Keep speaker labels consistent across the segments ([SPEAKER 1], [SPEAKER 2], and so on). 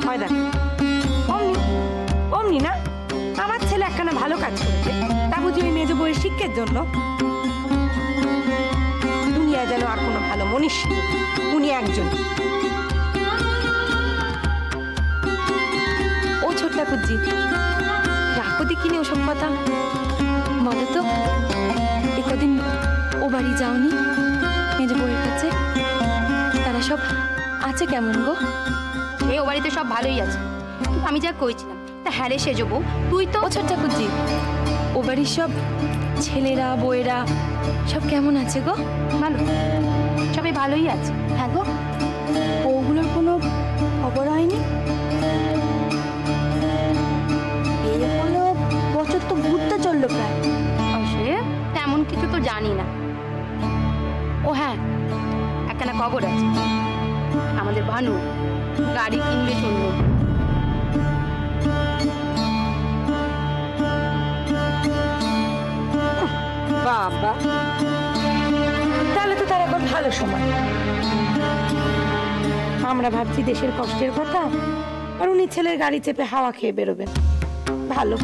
[SPEAKER 1] হয় দেখ অমনি অমনি না, আমার ছেলে একখানা ভালো কাজ করেছে, তা বুঝি ওই মেজ বউয়ের শিক্ষের জন্য? দুনিয়া যেন আর কোনো ভালো মনীষী, উনি একজন।
[SPEAKER 2] ও ছোটলা কুজ্জি, রাখো দেখিনি ওসব কথা। বলো তো, একদিন ও বাড়ি যাওনি মেজ বউয়ের কাছে? তারা সব আছে কেমন গো?
[SPEAKER 3] ও বাড়িতে সব ভালোই আছে, আমি যা কইছিলাম তা হ্যাঁ রে সেজ বউ, তুই তো।
[SPEAKER 2] ও ছোট্টা কুজ্জি, ও বাড়ির সব ছেলেরা বউয়েরা সব কেমন আছে গো?
[SPEAKER 3] ভালো, সবাই ভালোই আছে। হ্যাঁ গো,
[SPEAKER 2] ওগুলোর কোনো খবর হয়নি? এই হলো বছর তো ঘুরতে চললো প্রায়।
[SPEAKER 3] সে তেমন কিছু তো জানি না। ও হ্যাঁ, একখানা খবর আছে, আমাদের ভানু গাড়ি কিনবে শুনলো।
[SPEAKER 1] বাবা, তাহলে তো তার এখন ভালো সময়। আমরা ভাবছি দেশের কষ্টের কথা, আর উনি ছেলের গাড়ি চেপে হাওয়া খেয়ে বেরোবেন। ভালো।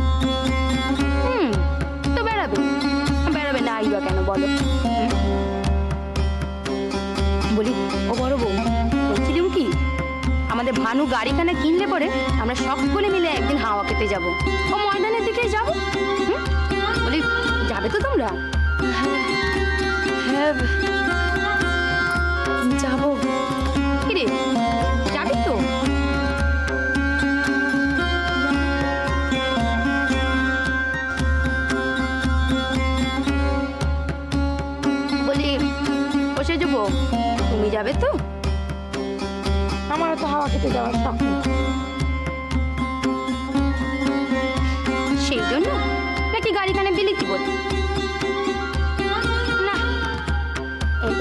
[SPEAKER 3] তো বেড়াবে, বেড়াবে না আইবা কেন বলো? বলি ও বড় বউ, বলছিলাম কি, আমাদের ভানু গাড়িখানা কিনলে পরে আমরা সকলে মিলে একদিন হাওয়া খেতে যাব। ও ময়দানের দিকেই যাব। বলি যাবে তো তোমরা?
[SPEAKER 2] হ্যাঁ যাবো।
[SPEAKER 3] কিরে যাবি তো? বলি বসে যাবো, তুমি যাবে তো?
[SPEAKER 1] আমারও তো হাওয়া খেতে যাওয়ার শখ নেই।
[SPEAKER 3] সেই জন্য নাকি গাড়িখানে বিলিতি বল না?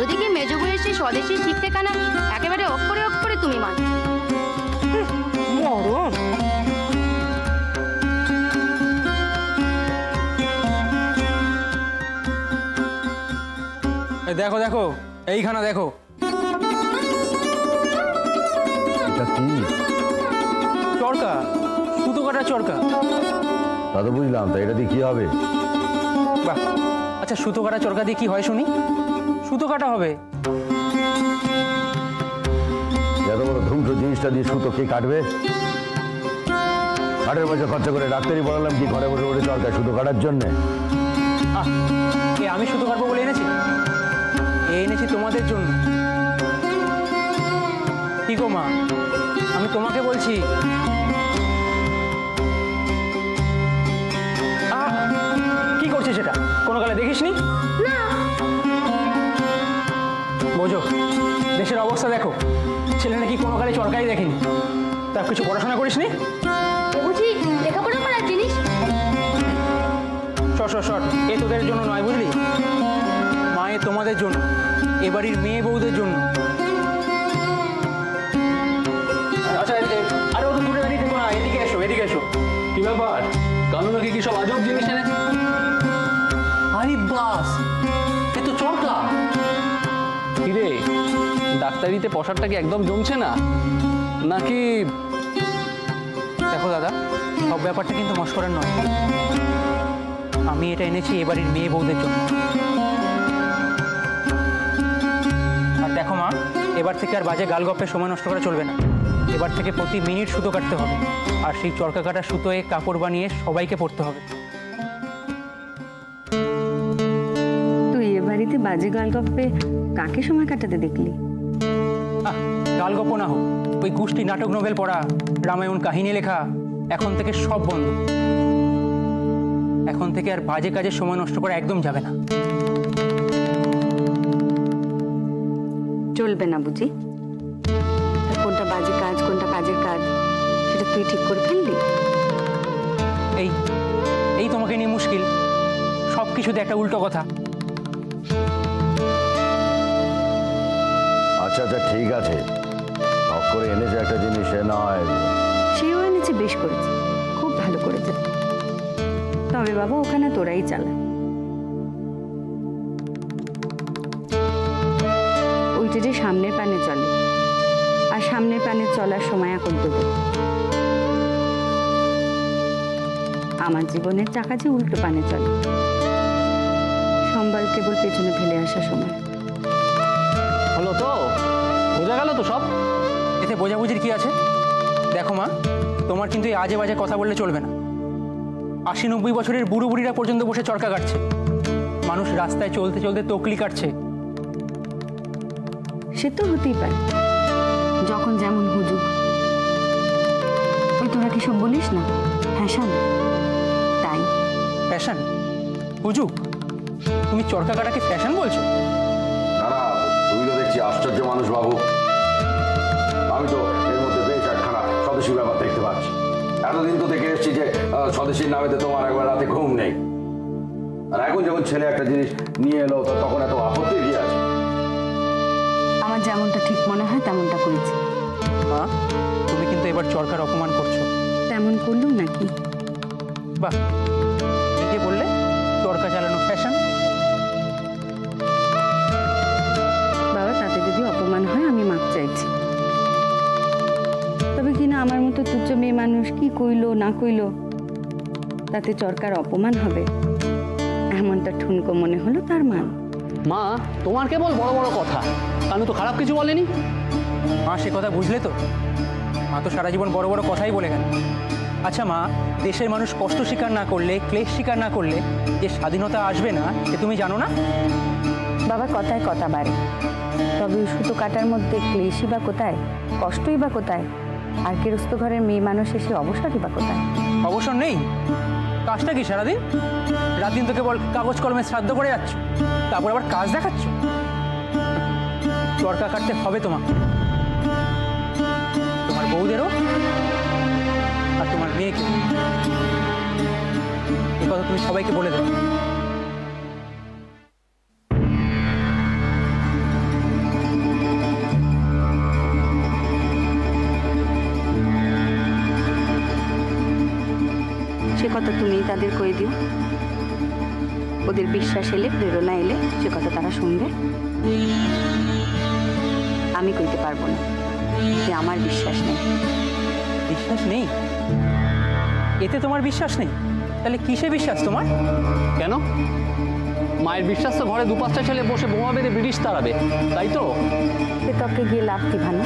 [SPEAKER 3] এদিকে মেজ বউয়ের সেই স্বদেশী শিক্ষাখানা একেবারে অক্ষরে অক্ষরে তুমি মানো।
[SPEAKER 1] মরণ।
[SPEAKER 4] দেখো দেখো, এইখানা দেখো। চরকা, সুতো কাটা চরকা।
[SPEAKER 5] তা তো বুঝলাম, তা এটা দিয়ে কি হবে?
[SPEAKER 4] বাহ, আচ্ছা সুতো কাটা চরকা দিয়ে কি হয় শুনি? সুতো কাটা হবে।
[SPEAKER 5] এত বড় ধ্বংস জিনিসটা দিয়ে সুতো কে কাটবে? কাঠের পয়সা খরচা করে ডাক্তারি পড়ালাম কি ঘরে বসে বসে চরকায় সুতো কাটার জন্যে?
[SPEAKER 4] আমি সুতো কাটবো বলে এনেছি? এনেছি তোমাদের জন্য। কি গো মা, আমি তোমাকে বলছি। কি করছিস সেটা? কোনো কালে দেখিসনি? বোঝো, দেশের অবস্থা দেখো। ছেলে নাকি কোনো কালে চরকাই দেখেনি, তার কিছু পড়াশোনা করিসনি?
[SPEAKER 3] বুঝি লেখাপড়া করার জিনিস।
[SPEAKER 4] শট এ তোদের জন্য নয়, বুঝলি? মায়ে তোমাদের জন্য, এ বাড়ির মেয়ে বউদের জন্য। আচ্ছা, আরে ও তো দূরে দাঁড়িয়ে থেকো না, এদিকে এসো, এদিকে এসো।
[SPEAKER 6] কি ব্যাপার? কানু নাকি কি সব আজব জিনিস এনেছে? আরে বাস, এ তো চরকা। কিরে, ডাক্তারিতে পশারটা কি একদম জমছে না নাকি?
[SPEAKER 4] দেখো দাদা, সব ব্যাপারটা কিন্তু মস্করার নয়। আমি এটা এনেছি এ বাড়ির মেয়ে বউদের জন্য। আর দেখো মা, এবার থেকে আর বাজে গালগপ্পের সময় নষ্ট করা চলবে না। এবার থেকে প্রতি মিনিট সুতো কাটতে হবে, আর সেই চরকা কাটা সুতোয় কাপড় বানিয়ে সবাইকে পরতে হবে।
[SPEAKER 7] তুই এ বাড়িতে বাজে গালগপ্পে কাকে সময় কাটাতে দেখলি?
[SPEAKER 4] গালগপ্প না হোক, ওই গোষ্ঠী নাটক নোভেল পড়া, রামায়ণ কাহিনী লেখা, এখন থেকে সব বন্ধ। এখন থেকে আর বাজে কাজে সময় নষ্ট করা একদম যাবে না।
[SPEAKER 7] চলবে না বুঝি? কোনটা বাজে কাজ কোনটা কাজের কাজ সেটা তুই ঠিক করে ফেললি?
[SPEAKER 4] এই তোমাকে নিয়ে মুশকিল, সব কিছুতে একটা উল্টো কথা।
[SPEAKER 5] আচ্ছা আচ্ছা ঠিক আছে, শখ করে এনেছে একটা জিনিস, সে নয়।
[SPEAKER 7] সেও এনেছে, বেশ করেছে, খুব ভালো করেছে। তবে বাবা ওখানে তোরাই চালা। ওইটা যে সামনের পানে চলে, আর সামনের পানে চলার সময় এখন তোদের। আমার জীবনের চাকা যে উল্টো পানে চলে। সম্বল কেবল পেছনে ফেলে আসা সময়।
[SPEAKER 6] হলো তো, বোঝা গেল তো সব।
[SPEAKER 4] এতে বোঝাবুঝির কি আছে? দেখো মা, তোমার কিন্তু এই আজে বাজে কথা বললে চলবে না। 80-90 বছরের বুড়ো বুড়িরা পর্যন্ত বসে চরকা কাটছে, মানুষ রাস্তায় চলতে চলতে তকলি কাটছে।
[SPEAKER 7] সে তো হতেই পারে, যখন যেমন হুজুগ। ওই তোরা কি সব বলিস না ফ্যাশন, তাই।
[SPEAKER 4] ফ্যাশন? হুজুগ? তুমি চরকা কাটাকে ফ্যাশন বলছো?
[SPEAKER 5] না না, তুমি তো দেখছি আশ্চর্য মানুষ বাবু। আমি তো এর মধ্যে বেশ একখানা স্বদেশী ব্যাপার দেখতে পাচ্ছি। এতদিন তো দেখে এসেছি যে স্বদেশীর নামেতে তোমার একবার রাতে ঘুম নেই, আর এখন যখন ছেলে একটা জিনিস নিয়ে এলো তখন এত আপত্তি কি আছে?
[SPEAKER 7] আমার যেমনটা ঠিক মনে হয় তেমনটা করেছি।
[SPEAKER 4] মা, তুমি কিন্তু এবার চরকার অপমান করছো।
[SPEAKER 7] তেমন করলুম নাকি?
[SPEAKER 4] বাহ, এই যে বললে চরকা চালানো ফ্যাশন।
[SPEAKER 7] বাবা, তাতে যদি অপমান হয় আমি মাপ চাইছি। তবে কিনা আমার মতো তুচ্ছ মেয়ে মানুষ কি কইলো না কইলো তাতে চরকার অপমান হবে এমনটা ঠুনকো মনে হলো তার মান।
[SPEAKER 6] মা, তোমার কেবল বড় বড় কথা, কানু তো খারাপ কিছু বলেনি।
[SPEAKER 4] মা, সে কথা বুঝলে তো? মা তো সারা জীবন বড় বড় কথাই বলে গেল। আচ্ছা মা, দেশের মানুষ কষ্ট স্বীকার না করলে, ক্লেশ স্বীকার না করলে যে স্বাধীনতা আসবে না, সে তুমি জানো না?
[SPEAKER 7] বাবা, কথায় কথা বাড়ে, তবে ওই সুতো কাটার মধ্যে ক্লেশই বা কোথায়, কষ্টই বা কোথায়, আর গৃহস্থ ঘরের মেয়ে মানুষ এসে অবসরই বা কোথায়?
[SPEAKER 4] অবসর নেই। কাজটা কি সারাদিন? রাত দিন তো কেবল কাগজ কলমে শ্রাদ্ধ করে যাচ্ছ, তারপর আবার কাজ দেখাচ্ছ। চরকা কাটতে হবে তোমাকে, তোমার বউদেরও আর তোমার মেয়েকে। এই কথা তুমি সবাইকে বলে দেবে।
[SPEAKER 7] সে কথা তুমি তাদের কয়ে দিও। ওদের বিশ্বাস এলে, প্রেরণা এলে সে কথা তারা শুনবে। আমি কইতে পারবো না যে আমার বিশ্বাস নেই।
[SPEAKER 4] বিশ্বাস নেই? এতে তোমার বিশ্বাস নেই? তাহলে কিসে বিশ্বাস তোমার?
[SPEAKER 6] কেন? মায়ের বিশ্বাস তো ঘরে 2-5টা ছেলে বসে বোমা বেঁধে ব্রিটিশ তাড়াবে, তাই তো?
[SPEAKER 7] সে তকে গিয়ে লাভ কি ভানু?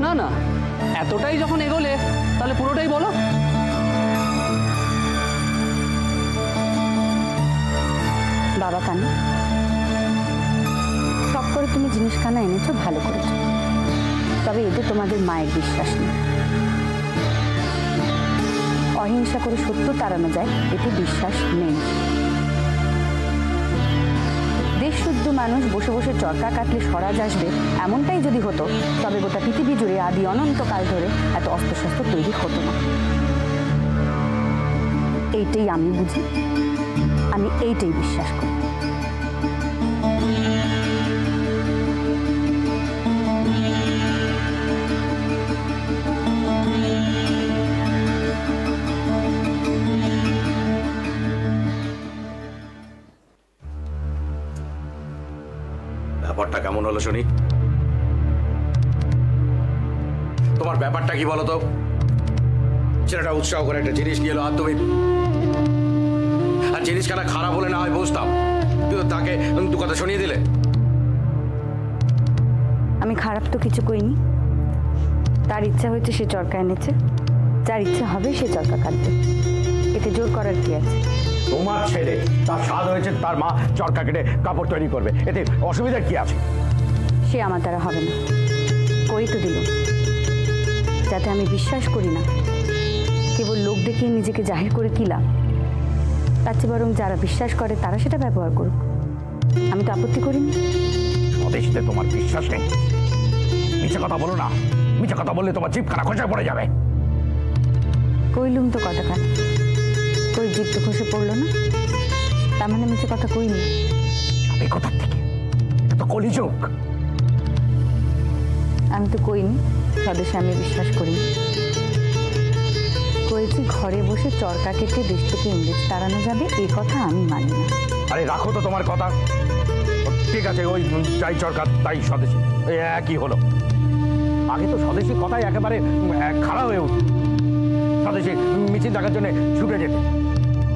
[SPEAKER 6] না না, এতটাই যখন এগোলে তাহলে পুরোটাই বলো।
[SPEAKER 7] বাবা কানু, সব করে তুমি জিনিসখানা এনেছো, ভালো করেছো, তবে এতে তোমাদের মায়ের বিশ্বাস নেই। অহিংসা করে সত্য তাড়ানো যায়, এতে বিশ্বাস নেই। দেশ শুদ্ধ মানুষ বসে বসে চরকা কাটলে স্বরাজ আসবে, এমনটাই যদি হতো তবে গোটা পৃথিবী জুড়ে আদি অনন্তকাল ধরে এত অস্ত্রশস্ত্র তৈরি হতো না। এইটাই আমি বুঝি, আমি এইটাই বিশ্বাস করি।
[SPEAKER 5] ব্যাপারটা কেমন হলো শুনি? তোমার ব্যাপারটা কি বলো তো? ছেলেটা উৎসাহ করে একটা জিনিস নিয়ে এলো, আর তুমি আর জিনিসখানা খারাপ বলে না হয় বুঝতাম, কিন্তু তাকে দু কথা শুনিয়ে দিলে।
[SPEAKER 7] আমি খারাপ তো কিছু কইনি। তার ইচ্ছা হয়েছে সে চরকা এনেছে, যার ইচ্ছা হবে সে চরকা কাটবে, এতে জোর করার কি আছে?
[SPEAKER 5] তোমার ছেলে তার স্বাদ হয়েছে, তার মা চরকা কেটে কাপড় তৈরি করবে, এতে অসুবিধার কি আছে?
[SPEAKER 7] সে আমার দ্বারা হবে না, কই তো দিল। যাতে আমি বিশ্বাস করি না, কেবল লোক দেখিয়ে নিজেকে জাহির করে কি লাভ? তার চেয়ে বরং যারা বিশ্বাস করে তারা সেটা ব্যবহার করুক, আমি তো আপত্তি করিনি।
[SPEAKER 5] স্বদেশীতে তোমার বিশ্বাস নেই? মিছে কথা বলো না, মিছে কথা বললে তোমার জিভ খানা খসে পড়ে যাবে।
[SPEAKER 7] কইলুম তো কথাটা, কই জিভ তো খসে পড়লো না, তার মানে মিছে কথা কইনি।
[SPEAKER 5] এই কথার থেকে এটা তো কলিযুগ।
[SPEAKER 7] আমি তো কইনি স্বদেশে আমি বিশ্বাস করি। কয়েছি ঘরে বসে চরকা কেটে দেশ থেকে ইংরেজ তাড়ানো যাবে, এই কথা আমি মানি না।
[SPEAKER 5] আরে রাখো তো তোমার কথা, ঠিক আছে ওই যাই চরকা তাই স্বদেশী, একই হলো। আগে তো স্বদেশী কথাই একেবারে খারাপ হয়ে উঠল। স্বদেশী মিছিল দেখার জন্য ছুটে যেতে।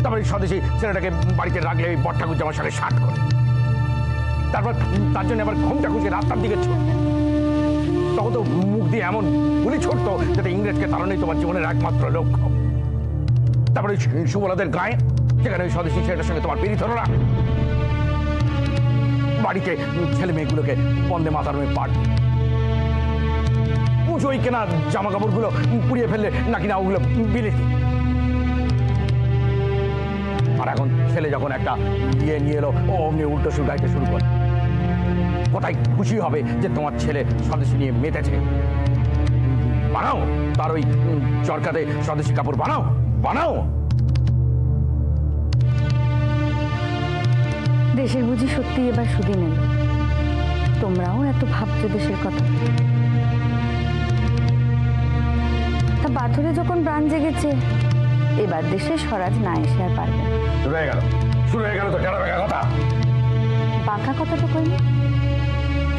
[SPEAKER 5] তারপরে স্বদেশী ছেলেটাকে বাড়িতে রাখলে ওই বট ঠাকুর জামার সঙ্গে শার্ট করে, তারপর তার জন্য আবার ঘুমটা খুঁজে রাস্তার দিকে ছুট। তখন তো মুখ দিয়ে এমন গুলি ছুটতো যাতে ইংরেজকে তাড়ানোই তোমার জীবনের একমাত্র লক্ষ্য। তারপরে সুবলাদের গায়ে সেখানে ওই স্বদেশী ছেলেটার সঙ্গে তোমার পেরি ধরো না। বাড়িতে ছেলে মেয়েগুলোকে বন্দে মাতারমে পাঠ, পুজোই কেনা জামা কাপড়গুলো পুড়িয়ে ফেললে নাকি না ওগুলো বিলেতি। আর এখন ছেলে যখন একটা বিয়ে নিয়ে এলো, ও অমনি উল্টো সুর গাইতে শুরু করে। কোথায় খুশি হবে যে তোমার ছেলে স্বদেশী নিয়ে মেতেছে? বানাও তার ওই চরকাতে স্বদেশী কাপড় বানাও বানাও।
[SPEAKER 7] দেশের বুঝি সত্যি এবার সুদিন এলো? তোমরাও এত ভাবছো দেশের কথা? তা পাথরে যখন প্রাণ জেগেছে, এবার দেশে স্বরাজ না এসে আর পারবে।
[SPEAKER 5] শুরু হয়ে গেল তো টেরা বেকা কথা।
[SPEAKER 7] বাঁকা কথা তো কইনি।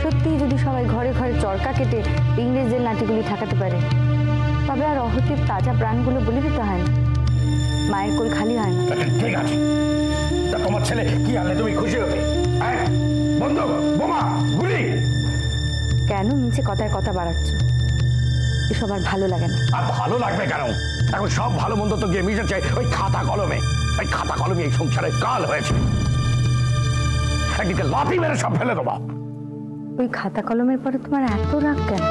[SPEAKER 7] সত্যি যদি সবাই ঘরে ঘরে চরকা কেটে ইংরেজদের লাঠিগুলি ঠেকাতে পারে, তবে আর অহতির তাজা প্রাণগুলো বলে দিতে হয় না, মায়ের কোল খালি হয় না।
[SPEAKER 5] ঠিক আছে, তা তোমার ছেলে কি আনলে তুমি খুশি হবে? বন্দুক, বোমা, গুলি?
[SPEAKER 7] কেন নিচে কথায় কথা বাড়াচ্ছ? এসব আর ভালো লাগে না।
[SPEAKER 5] আর ভালো লাগবে কেন? এখন সব ভালো মন্দ তো গিয়ে মিশেছে ওই খাতা কলমে। ওই খাতা কলমে এই সংসারে কাল হয়েছে। একদিকে লাঠি মেরে সব ফেলে দেবো।
[SPEAKER 7] ওই খাতা কলমের পরে তোমার এত রাগ কেন?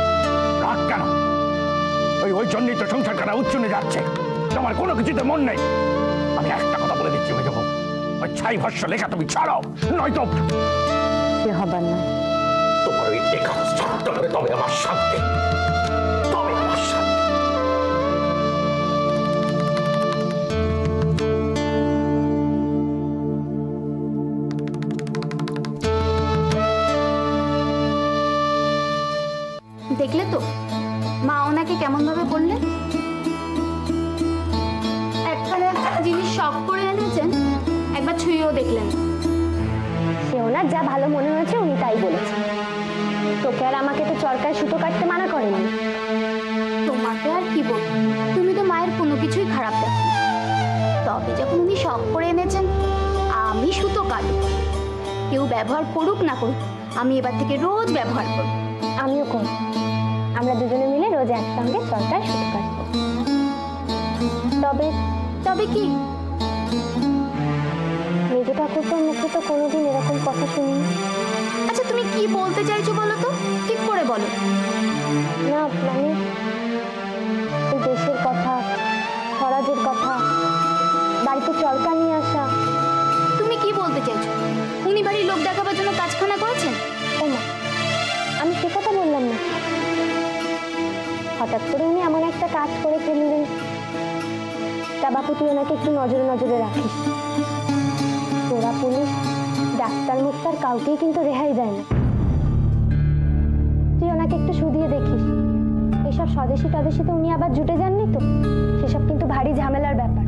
[SPEAKER 5] রাগ কেন? ওই জন্যই তো সংসারখানা উচ্চনে যাচ্ছে। তোমার কোনো কিছুতে মন নেই। আমি একটা কথা বলে দিচ্ছি, ওই যাবো ওই ছাই ভস্য লেখা তুমি ছাড়ো, নয়তো
[SPEAKER 7] সে হবার না।
[SPEAKER 5] তোমার ওই লেখা ছাড়তে হবে, তবে আমার শান্তি, তবে আমার শান্তি।
[SPEAKER 3] দেখলে তো মা ওনাকে কেমন ভাবে বললেন? একখানা জিনিস শখ করে এনেছেন, একবার ছুঁয়েও দেখলেন।
[SPEAKER 8] সে ওনার যা ভালো মনে হয়েছে উনি তাই বলেছে। তোকে আর আমাকে তো চরকায় সুতো কাটতে মানা করেনি।
[SPEAKER 3] তোমাকে আর কি বল, তুমি তো মায়ের কোনো কিছুই খারাপ দেখো। তবে যখন উনি শখ করে এনেছেন আমি সুতো কাটব, কেউ ব্যবহার করুক না করুক, আমি এবার থেকে রোজ ব্যবহার করব।
[SPEAKER 8] আমিও করব। আমরা দুজনে মিলে রোজ একসঙ্গে চরকায় সুতো কাটবো। তবে
[SPEAKER 3] তবে কি?
[SPEAKER 8] মেজো ঠাকুরটার মুখে তো কোনোদিন এরকম কথা শুনিনি।
[SPEAKER 3] আচ্ছা তুমি কি বলতে চাইছো বলো তো, ঠিক করে বলো।
[SPEAKER 8] না মানে এই দেশের কথা, স্বরাজের কথা, বাড়িতে চরকা নিয়ে আসা।
[SPEAKER 3] তুমি কি বলতে চাইছো? উনি বাড়ির লোক দেখাবার জন্য কাজখানা করেছেন?
[SPEAKER 8] ওমা, আমি সে কথা বললাম না। হঠাৎ করে উনি এমন একটা কাজ করে ফেললেন, তা বাপু তুই ওনাকে একটু নজরে নজরে রাখিস। তোরা পুলিশ, ডাক্তার মুক্তার কাউকেই কিন্তু রেহাই দেয় না। তুই ওনাকে একটু শুধিয়ে দেখিস। এসব স্বদেশি টদেশিতে উনি আবার জুটে যাননি তো? সেসব কিন্তু ভারী ঝামেলার ব্যাপার।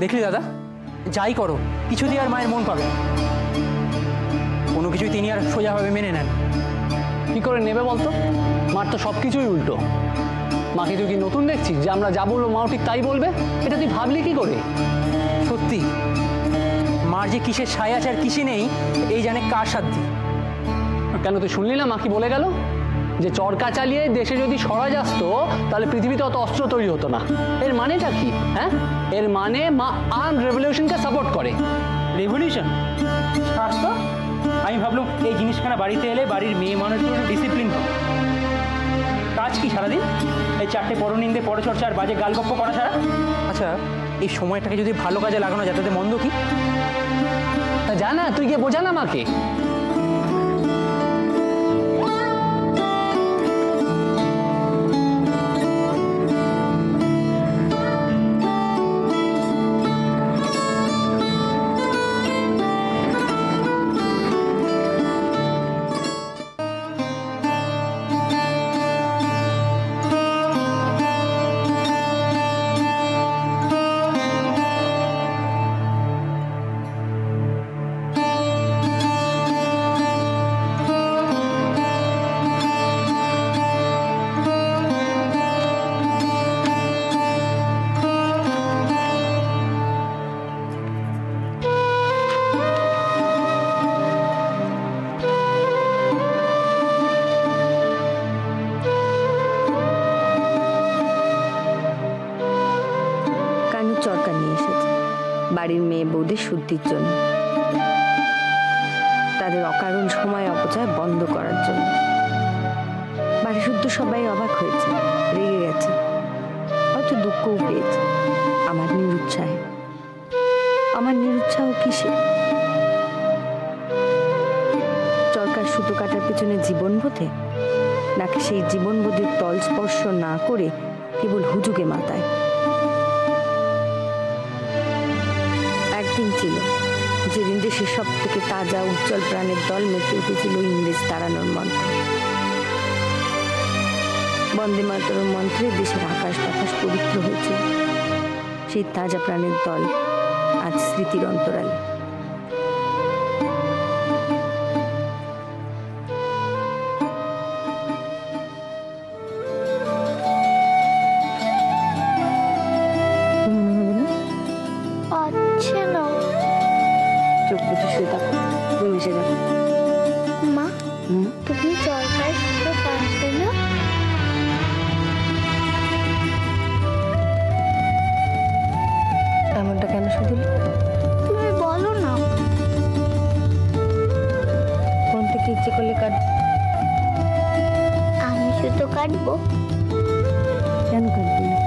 [SPEAKER 4] দেখলি দাদা, যাই করো কিছু দিয়ে আর মায়ের মন পাবে না। কোনো কিছুই তিনি আর সোজাভাবে মেনে নেন।
[SPEAKER 6] কি করে নেবে বলতো? মার তো সব কিছুই উল্টো। মাকে তুই কি নতুন দেখছিস যে আমরা যা বলবো মাও ঠিক তাই বলবে? এটা তুই ভাবলি কি করে?
[SPEAKER 4] সত্যি মার যে কিসের সায় আছে আর কিসে নেই এই জানে কার সাধ্য।
[SPEAKER 6] কেন তুই শুনলি না মা কি বলে গেল? যে চরকা চালিয়ে দেশে যদি স্বরাজ আসতো তাহলে পৃথিবীতে অত অস্ত্র তৈরি হতো না। এর মানেটা কি? হ্যাঁ, এর মানে মা আর্ম রেভলিউশনকে সাপোর্ট করে।
[SPEAKER 4] রেভলিউশন? আমি ভাবলাম এই জিনিসখানা বাড়িতে এলে বাড়ির মেয়ে মানুষগুলো ডিসিপ্লিন হবে। কাজ কি সারাদিন? এই চারটে পরনিন্দে পরচর্চা আর বাজে গালগপ্প করা ছাড়া। আচ্ছা, এই সময়টাকে যদি ভালো কাজে লাগানো যায় তাতে মন্দ কি?
[SPEAKER 6] তা জানা তুই গিয়ে বোঝা না মাকে।
[SPEAKER 7] উন্নতির জন্য, তাদের অকারণ সময় অপচয় বন্ধ করার জন্য। বাড়ি শুদ্ধ সবাই অবাক হয়েছে, রেগে গেছে, হয়তো দুঃখও পেয়েছে আমার নিরুৎসাহে। আমার নিরুৎসাহ কিসে? চরকার সুতো কাটার পিছনে জীবনবোধে, নাকি সেই জীবনবোধের তল স্পর্শ না করে কেবল হুজুগে মাথায়? একদিন ছিল যেদিন দেশের সব থেকে তাজা উজ্জ্বল প্রাণের দল মেতে উঠেছিল ইংরেজ তাড়ানোর মন্ত্রে। বন্দে মাতরম মন্ত্রে দেশের আকাশ বাতাস পবিত্র হয়েছিল। সেই তাজা প্রাণের দল আজ স্মৃতির অন্তরালে।
[SPEAKER 8] আচ্ছা না
[SPEAKER 7] চোখ বুঝে শুয়ে থাকো, ঘুম এসে যাবে।
[SPEAKER 8] মা, তুমি চরকায় সুতো কাটবে না?
[SPEAKER 7] এমনটা কেন শুধু?
[SPEAKER 8] তুমি বলো না।
[SPEAKER 7] কোন থেকে ইচ্ছে করলে কাট?
[SPEAKER 8] আমি সুতো কাটবো।
[SPEAKER 7] কেন কাটবি না?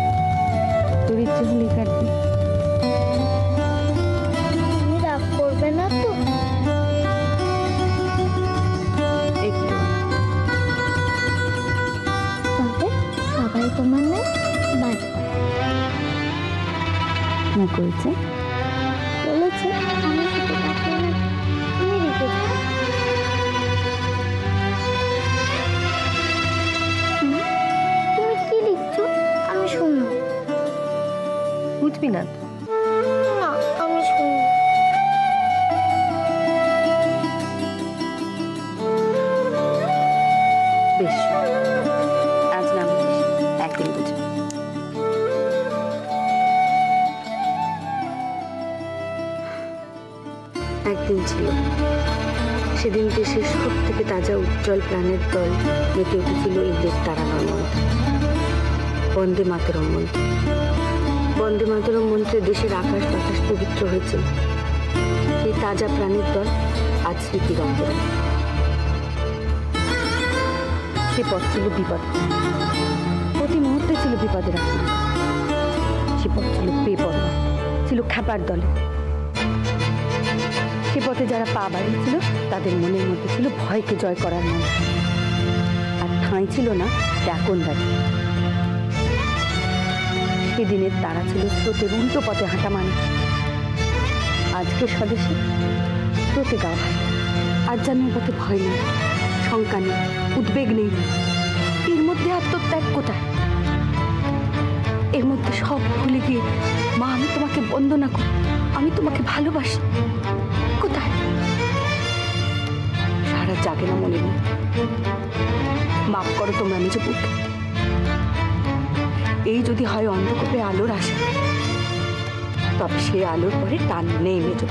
[SPEAKER 7] তোর ইচ্ছে হলে কাটবি।
[SPEAKER 8] তুমি রাগ করবে না তো?
[SPEAKER 7] একটু।
[SPEAKER 8] তবে সবাই তোমার না বাড়ি
[SPEAKER 7] কি করেছে?
[SPEAKER 8] বলেছে আমি সুতো কাটবো না, তুমি রেখে যাও। তুমি কি লিখছো? আমি শুনবো।
[SPEAKER 7] বুঝবি না তো?
[SPEAKER 8] না, আমি শুনবো।
[SPEAKER 7] বেশ, আজ না বুঝিস, একদিন বুঝবি। একদিন ছিল সেদিন দেশের সব থেকে তাজা উজ্জ্বল প্রাণের দল মেতে উঠেছিল ইংরেজ তাড়ানোর মন্ত্রে। বন্দে মাতরম মন্ত্রে। বন্দে মাতরম মন্ত্রে দেশের আকাশ বাতাস পবিত্র হয়েছিল। সেই তাজা প্রাণের দল আজ স্মৃতির অন্তরালে। সে পথ ছিল বিপদ, প্রতি মুহূর্তে ছিল বিপদের আশঙ্কা। সে পথ ছিল বেপরোয়া, ছিল খ্যাপার দলে। সে পথে যারা পা বাড়িয়েছিল তাদের মনের মধ্যে ছিল ভয়কে জয় করার মন্ত্র। আর ঠাঁই ছিল না এখন বাড়ি। সেদিনের তারা ছিল স্রোতের উল্টো পথে হাঁটা মানুষ। আজকে স্বদেশে স্রোতে গা ভাসে। আজ যেন পথে ভয় নেই, শঙ্কা নেই, উদ্বেগ নেই। এর মধ্যে আত্মত্যাগ কোথায়? এর মধ্যে সব ভুলে গিয়ে মা আমি তোমাকে বন্দনা করি, আমি তোমাকে ভালোবাসি, কোথায়? সারা জাগে না মনে নেই। মাফ করো তোমরা মেজো বুক। এই যদি হয় অন্ধকূপে আলোর আশা, তবে সেই আলোর পরে টান নেই মেজো।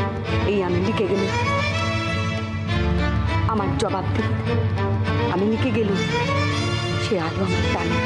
[SPEAKER 7] এই আমি লিখে গেলাম, আমার জবাব দিই। আমি লিখে গেলাম, সে আলো আমার টানে।